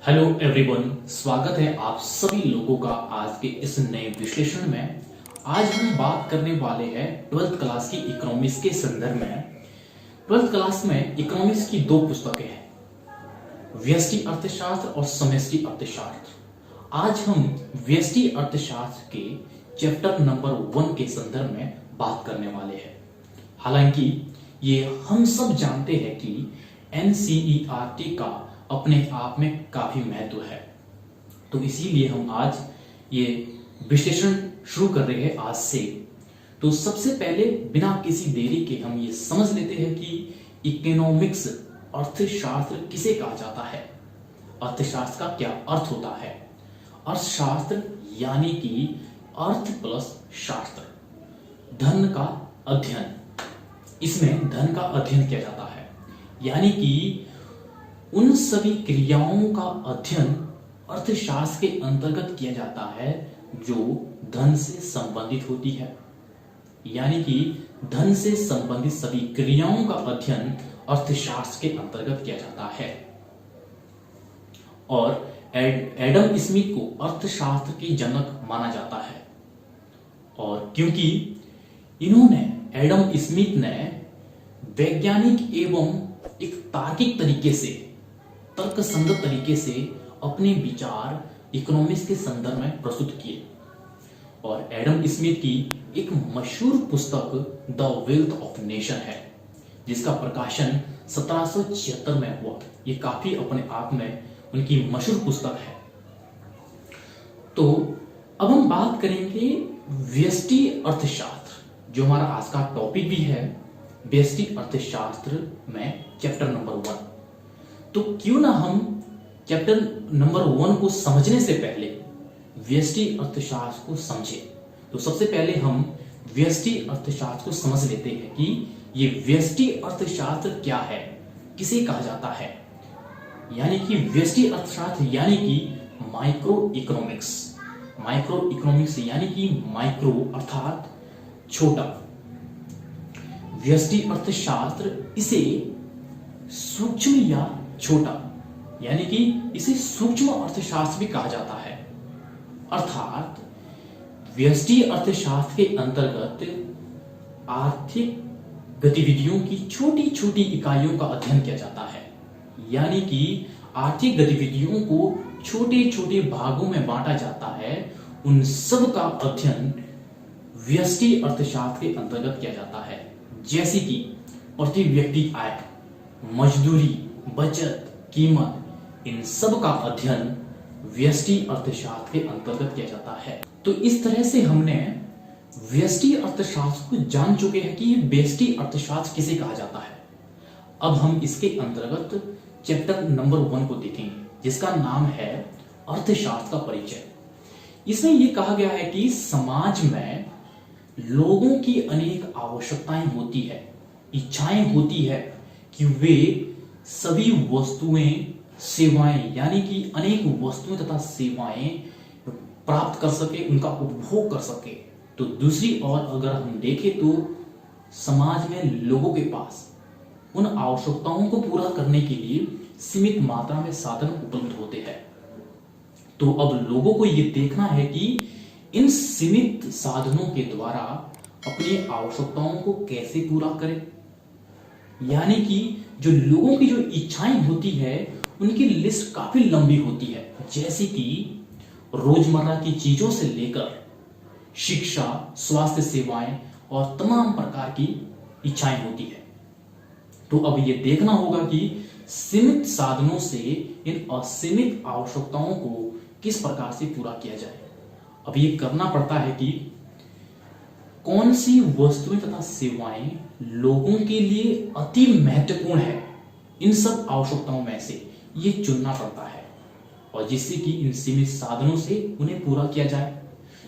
Hello everyone, स्वागत है आप सभी लोगों का आज के इस नए विश्लेषण में। आज हम बात करने वाले हैं 12th क्लास की इकोनॉमिक्स के संदर्भ में। 12th क्लास में इकोनॉमिक्स की दो पुस्तकें हैं, व्यष्टि अर्थशास्त्र और समष्टि अर्थशास्त्र। आज हम व्यष्टि अर्थशास्त्र के चैप्टर नंबर 1 के संदर्भ में बात करने वाले हैं। हालांकि ये हम सब जानते हैं कि एनसीईआरटी का अपने आप में काफी महत्व है, तो इसीलिए हम आज ये विश्लेषण शुरू कर रहे हैं आज से। तो सबसे पहले बिना किसी देरी के हम ये समझ लेते हैं कि इकोनॉमिक्स अर्थशास्त्र किसे कहा जाता है, अर्थशास्त्र का क्या अर्थ होता है। अर्थशास्त्र यानी कि अर्थ प्लस शास्त्र, धन का अध्ययन। इसमें धन का अध्ययन किया जाता है, यानी कि उन सभी क्रियाओं का अध्ययन अर्थशास्त्र के अंतर्गत किया जाता है जो धन से संबंधित होती है। यानी कि धन से संबंधित सभी क्रियाओं का अध्ययन अर्थशास्त्र के अंतर्गत किया जाता है। और एडम स्मिथ को अर्थशास्त्र के जनक माना जाता है, और क्योंकि एडम स्मिथ ने वैज्ञानिक एवं एक तार्किक तरीके से, तर्कसंगत तरीके से अपने विचार इकोनॉमिक्स के संदर्भ में प्रस्तुत किए। और एडम स्मिथ की एक मशहूर पुस्तक द वेल्थ ऑफ नेशन है, जिसका प्रकाशन 1776 में हुआ। ये काफी अपने आप में उनकी मशहूर पुस्तक है। तो अब हम बात करेंगे व्यष्टि अर्थशास्त्र, जो हमारा आज का टॉपिक भी है, व्यष्टि अर्थशास्त्र में चैप्टर नंबर 1। तो क्यों ना हम चैप्टर नंबर 1 को समझने से पहले व्यष्टि अर्थशास्त्र को समझें। तो सबसे पहले हम व्यष्टि अर्थशास्त्र को समझ लेते हैं कि ये व्यष्टि अर्थशास्त्र क्या है, किसे कहा जाता है। यानी कि व्यष्टि अर्थशास्त्र यानी कि माइक्रो इकोनॉमिक्स। माइक्रो इकोनॉमिक्स यानी कि माइक्रो अर्थात छोटा। व्यष्टि अर्थशास्त्र इसे सूक्ष्म या छोटा, यानी कि इसे सूक्ष्म अर्थशास्त्र भी कहा जाता है। अर्थात व्यष्टि अर्थशास्त्र के अंतर्गत आर्थिक गतिविधियों की छोटी छोटी इकाइयों का अध्ययन किया जाता है। यानी कि आर्थिक गतिविधियों को छोटे छोटे भागों में बांटा जाता है, उन सब का अध्ययन व्यष्टि अर्थशास्त्र के अंतर्गत किया जाता है। जैसे कि प्रति व्यक्ति आय, मजदूरी, बचत, कीमत, इन सब का अध्ययन व्यष्टि अर्थशास्त्र के अंतर्गत किया जाता है। तो इस तरह से हमने व्यष्टि अर्थशास्त्र को जान चुके हैं कि व्यष्टि अर्थशास्त्र किसे कहा जाता है। अब हम इसके अंतर्गत चैप्टर नंबर 1 को देखेंगे, जिसका नाम है अर्थशास्त्र का परिचय। इसमें यह कहा गया है कि समाज में लोगों की अनेक आवश्यकताएं होती है, इच्छाएं होती है कि वे सभी वस्तुएं, सेवाएं, यानी कि अनेक वस्तुएं तथा सेवाएं प्राप्त कर सके, उनका उपभोग कर सके। तो दूसरी ओर अगर हम देखें तो समाज में लोगों के पास उन आवश्यकताओं को पूरा करने के लिए सीमित मात्रा में साधन उपलब्ध होते हैं। तो अब लोगों को यह देखना है कि इन सीमित साधनों के द्वारा अपनी आवश्यकताओं को कैसे पूरा करें। यानी कि जो लोगों की जो इच्छाएं होती है, उनकी लिस्ट काफी लंबी होती है, जैसे कि रोजमर्रा की चीजों से लेकर शिक्षा, स्वास्थ्य सेवाएं और तमाम प्रकार की इच्छाएं होती है। तो अब ये देखना होगा कि सीमित साधनों से इन असीमित आवश्यकताओं को किस प्रकार से पूरा किया जाए। अब ये करना पड़ता है कि कौन सी वस्तुएं तथा सेवाएं लोगों के लिए अति महत्वपूर्ण है, इन सब आवश्यकताओं में से ये चुनना पड़ता है, और जिससे कि इन सीमित साधनों से उन्हें पूरा किया जाए।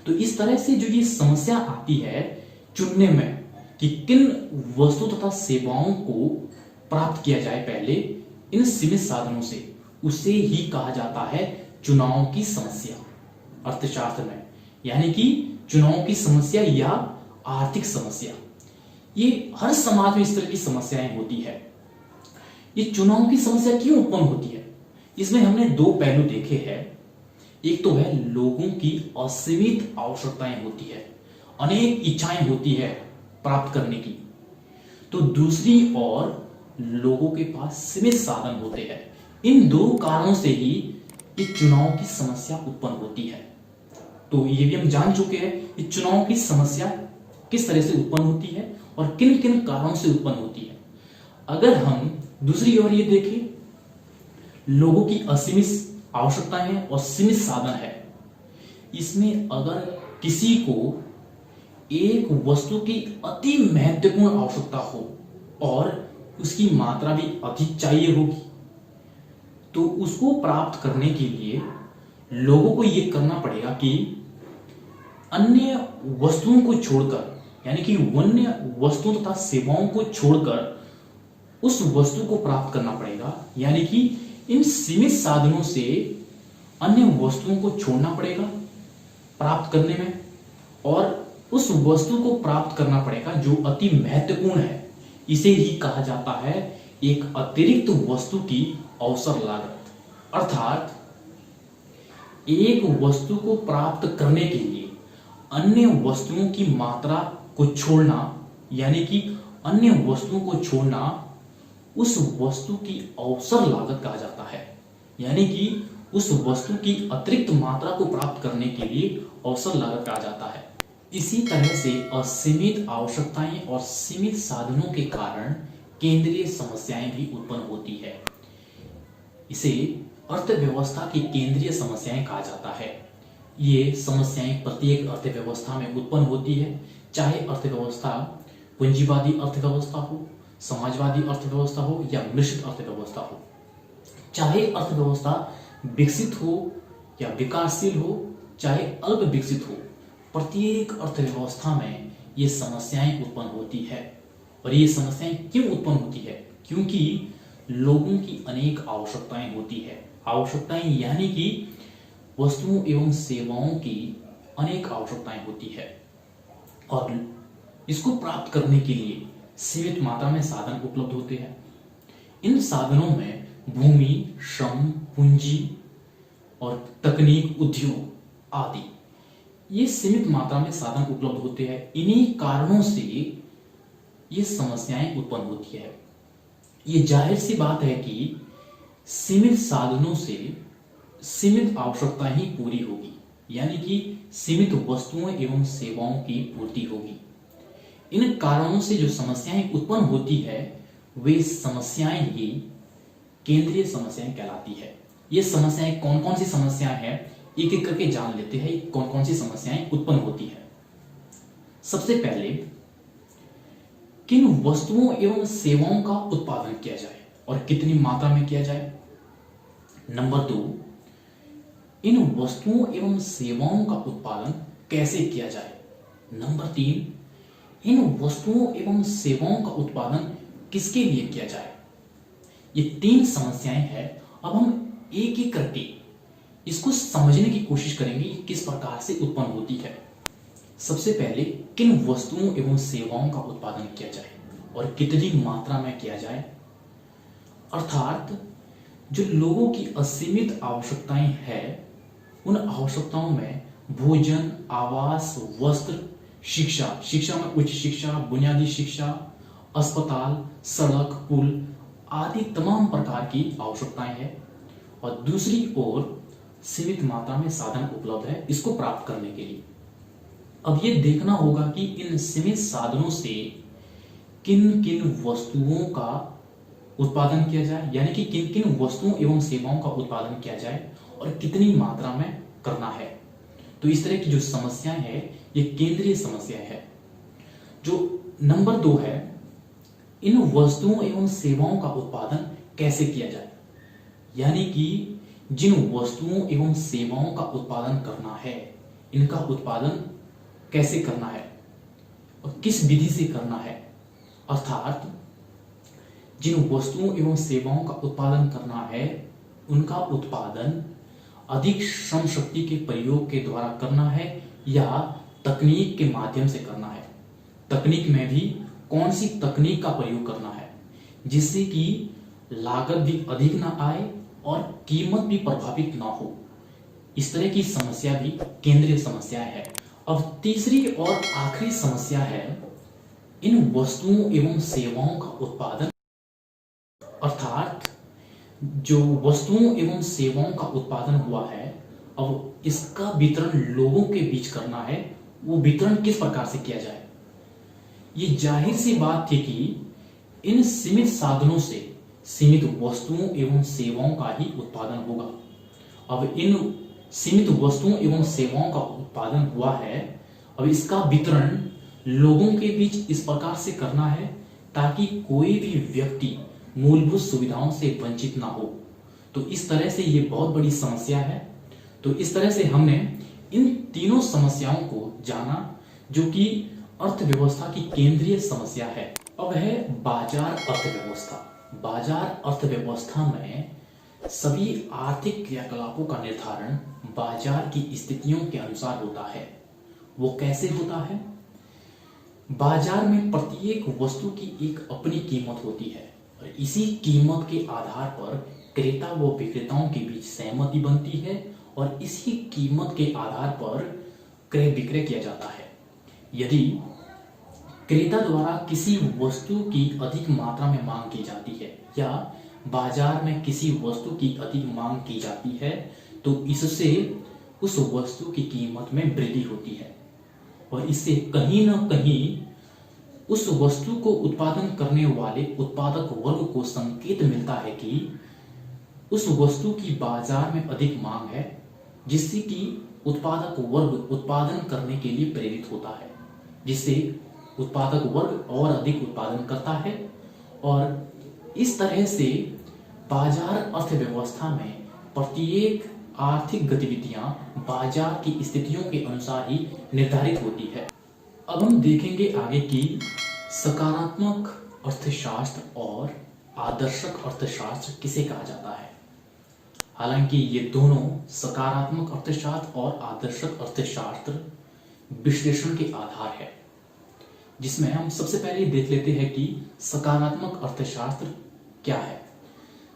तो इस तरह से जो ये समस्या आती है चुनने में कि किन वस्तु तथा सेवाओं को प्राप्त किया जाए पहले इन सीमित साधनों से, उसे ही कहा जाता है चुनाव की समस्या अर्थशास्त्र में। यानी कि चुनाव की समस्या या आर्थिक समस्या, ये हर समाज में इस तरह की समस्याएं होती है। ये चुनाव की समस्या क्यों उत्पन्न होती है? इसमें हमने दो पहलू देखे हैं। एक तो है लोगों की असीमित आवश्यकताएं होती है, अनेक इच्छाएं होती है प्राप्त करने की। तो दूसरी ओर लोगों के पास सीमित साधन होते हैं। इन दो कारणों से ही इस चुनाव की समस्या उत्पन्न होती है। तो ये भी हम जान चुके हैं कि चुनाव की समस्या किस तरह से उत्पन्न होती है और किन किन कारणों से उत्पन्न होती है। अगर हम दूसरी ओर ये देखें, लोगों की असीमित आवश्यकताएं हैं और सीमित साधन है। इसमें अगर किसी को एक वस्तु की अति महत्वपूर्ण आवश्यकता हो और उसकी मात्रा भी अधिक चाहिए होगी, तो उसको प्राप्त करने के लिए लोगों को यह करना पड़ेगा कि अन्य वस्तुओं को छोड़कर, यानी कि वन्य वस्तुओं तथा सेवाओं को छोड़कर उस वस्तु को प्राप्त करना पड़ेगा। यानी कि इन सीमित साधनों से अन्य वस्तुओं को छोड़ना पड़ेगा प्राप्त करने में, और उस वस्तु को प्राप्त करना पड़ेगा जो अति महत्वपूर्ण है। इसे ही कहा जाता है एक अतिरिक्त वस्तु की अवसर लागत। अर्थात एक वस्तु को प्राप्त करने के लिए अन्य वस्तुओं की मात्रा को छोड़ना, यानी कि अन्य वस्तुओं को छोड़ना, उस वस्तु की अवसर लागत कहा जाता है। यानी कि उस वस्तु की अतिरिक्त मात्रा को प्राप्त करने के लिए अवसर लागत कहा जाता है। इसी तरह से असीमित आवश्यकताएं और सीमित साधनों के कारण केंद्रीय समस्याएं भी उत्पन्न होती है। इसे अर्थव्यवस्था की केंद्रीय समस्याएं कहा जाता है। ये समस्याएं प्रत्येक अर्थव्यवस्था में उत्पन्न होती है, चाहे अर्थव्यवस्था पूंजीवादी अर्थव्यवस्था हो, समाजवादी अर्थव्यवस्था हो या मिश्रित अर्थव्यवस्था हो। चाहे अर्थव्यवस्था विकसित हो या विकासशील हो, चाहे अल्प विकसित हो, प्रत्येक अर्थव्यवस्था में ये समस्याएं उत्पन्न होती है। और ये समस्याएं क्यों उत्पन्न होती है? क्योंकि लोगों की अनेक आवश्यकताएं होती है। आवश्यकताएं यानी कि वस्तुओं एवं सेवाओं की अनेक आवश्यकताएं होती है, और इसको प्राप्त करने के लिए सीमित मात्रा में साधन उपलब्ध होते हैं। इन साधनों में भूमि, श्रम, पूंजी और तकनीक, उद्योग आदि ये सीमित मात्रा में साधन उपलब्ध होते हैं। इन्हीं कारणों से ये समस्याएं उत्पन्न होती है। ये जाहिर सी बात है कि सीमित साधनों से सीमित आवश्यकता ही पूरी होगी, यानी कि सीमित वस्तुओं एवं सेवाओं की पूर्ति होगी। इन कारणों से जो समस्याएं उत्पन्न होती है वे समस्याएं ही केंद्रीय समस्याएं कहलाती है। ये समस्याएं कौन कौन सी समस्याएं हैं, एक एक करके जान लेते हैं कौन कौन सी समस्याएं उत्पन्न होती है। सबसे पहले, किन वस्तुओं एवं सेवाओं का उत्पादन किया जाए और कितनी मात्रा में किया जाए। नंबर 2, इन वस्तुओं एवं सेवाओं का उत्पादन कैसे किया जाए। नंबर 3, इन वस्तुओं एवं सेवाओं का उत्पादन किसके लिए किया जाए। ये 3 समस्याएं हैं। अब हम एक एक करके इसको समझने की कोशिश करेंगे कि किस प्रकार से उत्पन्न होती है। सबसे पहले, किन वस्तुओं एवं सेवाओं का उत्पादन किया जाए और कितनी मात्रा में किया जाए। अर्थात जो लोगों की असीमित आवश्यकताएं हैं, उन आवश्यकताओं में भोजन, आवास, वस्त्र, शिक्षा में उच्च शिक्षा, बुनियादी शिक्षा, अस्पताल, सड़क, पुल आदि तमाम प्रकार की आवश्यकताएं हैं। और दूसरी ओर सीमित मात्रा में साधन उपलब्ध है इसको प्राप्त करने के लिए। अब ये देखना होगा कि इन सीमित साधनों से किन किन वस्तुओं का उत्पादन किया जाए, यानी कि किन किन वस्तुओं एवं सेवाओं का उत्पादन किया जाए और कितनी मात्रा में करना है। तो इस तरह की जो समस्याएं है ये केंद्रीय समस्या है। जो नंबर 2 है, इन वस्तुओं एवं सेवाओं का उत्पादन कैसे किया जाए, यानी कि जिन वस्तुओं एवं सेवाओं का उत्पादन करना है इनका उत्पादन कैसे करना है और किस विधि से करना है। अर्थात जिन वस्तुओं एवं सेवाओं का उत्पादन करना है उनका उत्पादन अधिक श्रम शक्ति के प्रयोग के द्वारा करना है या तकनीक के माध्यम से करना है। तकनीक में भी कौन सी तकनीक का प्रयोग करना है जिससे कि लागत भी अधिक ना आए और कीमत भी प्रभावित ना हो, इस तरह की समस्या भी केंद्रीय समस्या है। अब तीसरी और आखिरी समस्या है इन वस्तुओं एवं सेवाओं का उत्पादन, अर्थात जो वस्तुओं एवं सेवाओं का उत्पादन हुआ है, अब इसका वितरण लोगों के बीच करना है, वो वितरण किस प्रकार से किया जाए। ये जाहिर सी बात थी कि इन सीमित साधनों से सीमित वस्तुओं एवं सेवाओं का ही उत्पादन होगा। अब इन सीमित वस्तुओं एवं सेवाओं का उत्पादन हुआ है, अब इसका वितरण लोगों के बीच इस प्रकार से करना है ताकि कोई भी व्यक्ति मूलभूत सुविधाओं से वंचित ना हो। तो इस तरह से ये बहुत बड़ी समस्या है। तो इस तरह से हमने इन तीनों समस्याओं को जाना जो कि अर्थव्यवस्था की केंद्रीय समस्या है। अब है बाजार अर्थव्यवस्था। बाजार अर्थव्यवस्था में सभी आर्थिक क्रियाकलापों का निर्धारण बाजार की स्थितियों के अनुसार होता है। वो कैसे होता है? बाजार में प्रत्येक वस्तु की एक अपनी कीमत होती है और इसी कीमत के आधार पर क्रेता व विक्रेताओं के बीच सहमति बनती है और इसी कीमत के आधार पर क्रय विक्रय किया जाता है। यदि क्रेता द्वारा किसी वस्तु की अधिक मात्रा में मांग की जाती है या बाजार में किसी वस्तु की अधिक मांग की जाती है तो इससे उस वस्तु की कीमत में वृद्धि होती है और इससे कहीं ना कहीं उस वस्तु को उत्पादन करने वाले उत्पादक वर्ग को संकेत मिलता है कि उस वस्तु की बाजार में अधिक मांग है, जिससे कि उत्पादक वर्ग उत्पादन करने के लिए प्रेरित होता है, जिससे उत्पादक वर्ग और अधिक उत्पादन करता है। और इस तरह से बाजार अर्थव्यवस्था में प्रत्येक आर्थिक गतिविधियां बाजार की स्थितियों के अनुसार ही निर्धारित होती है। अब हम देखेंगे आगे कि सकारात्मक अर्थशास्त्र और आदर्शक अर्थशास्त्र किसे कहा जाता है। हालांकि ये दोनों सकारात्मक अर्थशास्त्र और आदर्शक अर्थशास्त्र विश्लेषण के आधार है, जिसमें हम सबसे पहले देख लेते हैं कि सकारात्मक अर्थशास्त्र क्या है।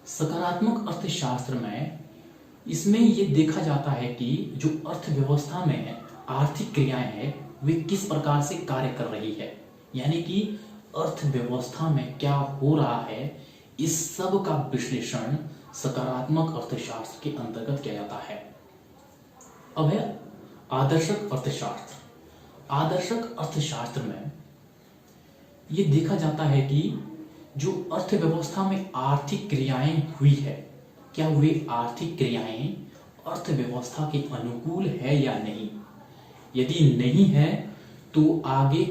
सकारात्मक अर्थशास्त्र में इसमें यह देखा जाता है कि जो अर्थव्यवस्था में आर्थिक क्रियाएं हैं वे किस प्रकार से कार्य कर रही है, यानी कि अर्थव्यवस्था में क्या हो रहा है, इस सब का विश्लेषण सकारात्मक अर्थशास्त्र के अंतर्गत किया जाता है। अब है आदर्शक अर्थशास्त्र। आदर्शक अर्थशास्त्र में यह देखा जाता है कि जो अर्थव्यवस्था में आर्थिक क्रियाएं हुई है, क्या वे आर्थिक क्रियाएं अर्थव्यवस्था के अनुकूल है या नहीं। यदि नहीं है तो आगे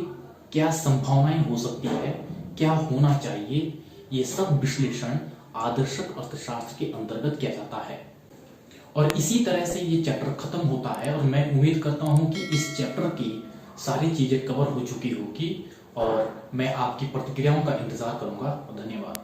क्या संभावनाएं हो सकती है, क्या होना चाहिए, ये सब विश्लेषण आदर्शक अर्थशास्त्र के अंतर्गत किया जाता है। और इसी तरह से ये चैप्टर खत्म होता है और मैं उम्मीद करता हूं कि इस चैप्टर की सारी चीजें कवर हो चुकी होगी और मैं आपकी प्रतिक्रियाओं का इंतजार करूंगा। धन्यवाद।